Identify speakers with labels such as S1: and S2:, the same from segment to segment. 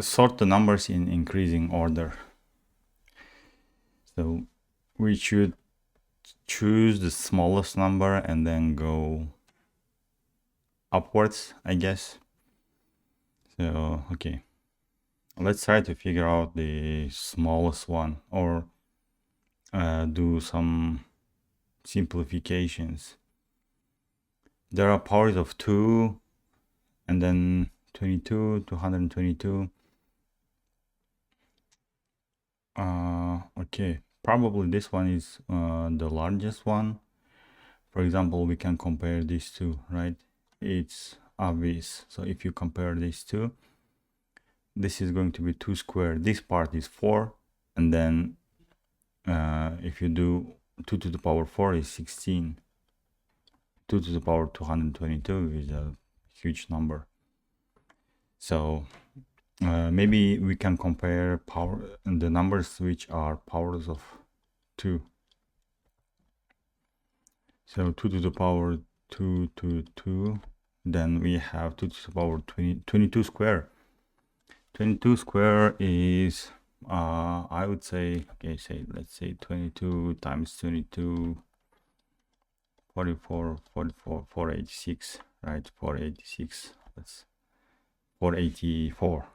S1: sort the numbers in increasing order. So we should choose the smallest number and then go upwards, I guess. So, okay. Let's try to figure out the smallest one, or do some simplifications. There are powers of 2 and then 22, 222. Okay, probably this one is the largest one. For example, we can compare these two, right? It's obvious. So if you compare these two, this is going to be 2 squared. This part is 4, and then if you do 2 to the power 4 is 16. 2 to the power 222 is a huge number. So maybe we can compare the numbers which are powers of 2. So 2 to the power 2, then we have 2 to the power 22 square. 22 square is I would say, okay, let's say 22 times 22, 44, 486, right? 486, that's 484.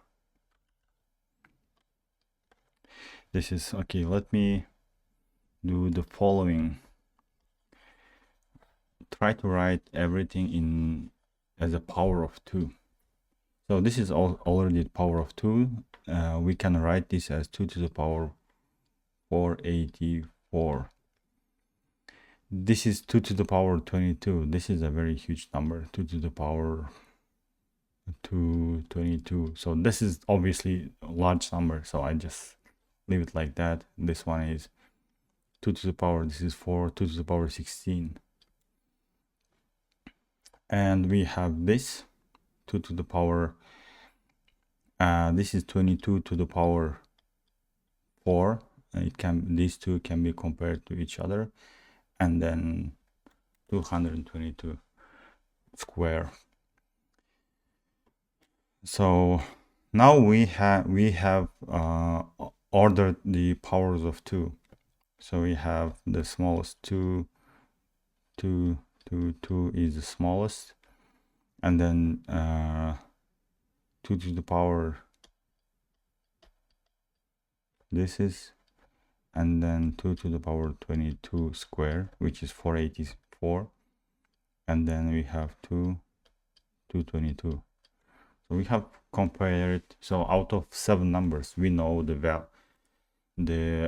S1: This is okay. Let me do the following. Try to write everything in as a power of 2. So this is already the power of 2. We can write this as 2 to the power 484. This is 2 to the power 22. This is a very huge number, 2 to the power 222. So this is obviously a large number, so I just leave it like that. This one is 2 to the power, this is 4, 2 to the power 16. And we have this 2 to the power, this is 22 to the power 4. These two can be compared to each other, and then 222 square. So now we have ordered the powers of 2. So we have the smallest 2 is the smallest, and then 2 to the power, this is, and then 2 to the power 22 square, which is 484, and then we have 222. So we have compared. So out of 7 numbers, we know the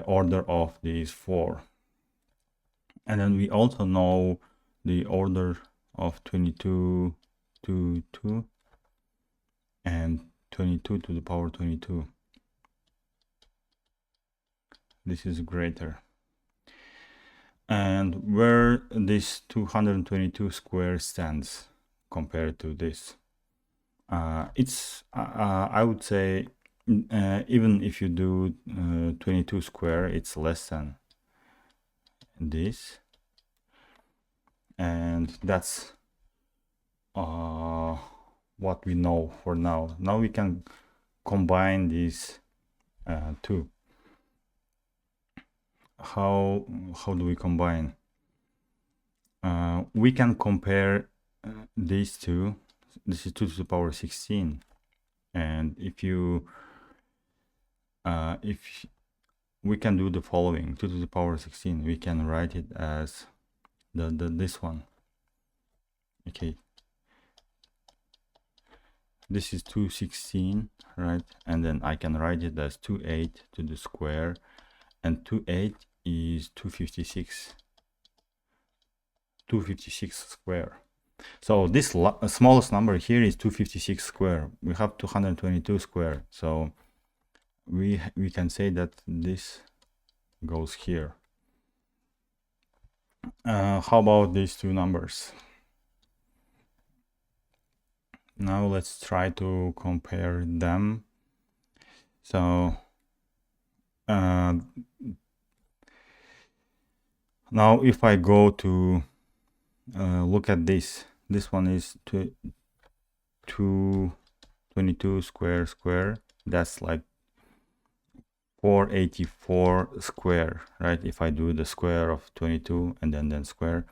S1: order of these 4, and then we also know the order of 22 to 2 and 22 to the power 22. This is greater. And where this 222 square stands compared to this, it's I would say even if you do 22 square, it's less than this, and that's what we know for now. Now we can combine these two. How do we combine? We can compare these two. This is 2 to the power 16, and if we can do the following. 2 to the power 16, we can write it as this one. Okay, this is 216, right? And then I can write it as 28 to the square, and 28 is 256 square. So this smallest number here is 256 square. We have 222 square, so we can say that this goes here. How about these two numbers? Now let's try to compare them. So now if I go to look at this one is 222 square, That's like 484 square, right? If I do the square of 22 and then square,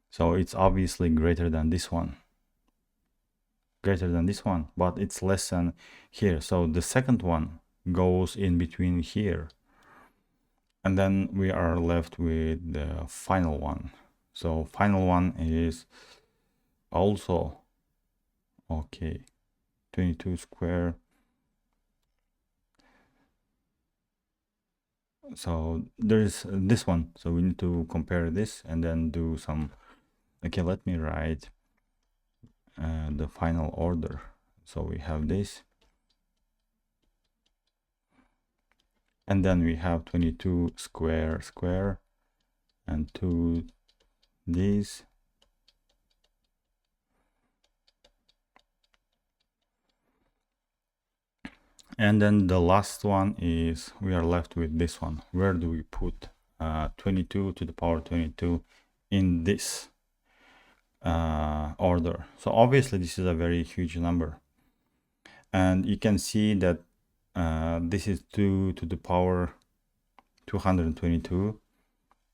S1: so it's obviously greater than this one, but it's less than here. So the second one goes in between here, and then we are left with the final one. So final one is also okay, 22 square. So there's this one, so we need to compare this and then do some. Okay, let me write the final order. So we have this, and then we have 22 square and 2 these, and then the last one is we are left with this one. Where do we put 22 to the power 22 in this order? So obviously this is a very huge number, and you can see that this is 2 to the power 222,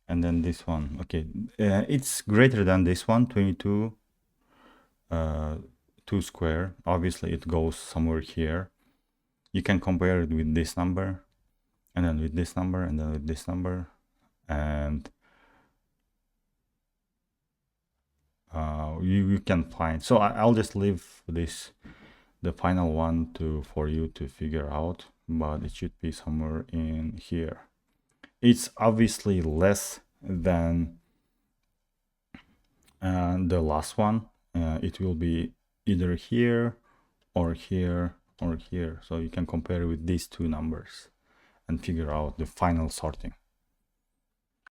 S1: and then this one, okay, it's greater than this one, 22 2 square. Obviously it goes somewhere here. You can compare it with this number, and then with this number, and then with this number, and you can find. So I'll just leave this, the final one, for you to figure out, but it should be somewhere in here. It's obviously less than the last one. It will be either here or here or here. So you can compare with these two numbers and figure out the final sorting.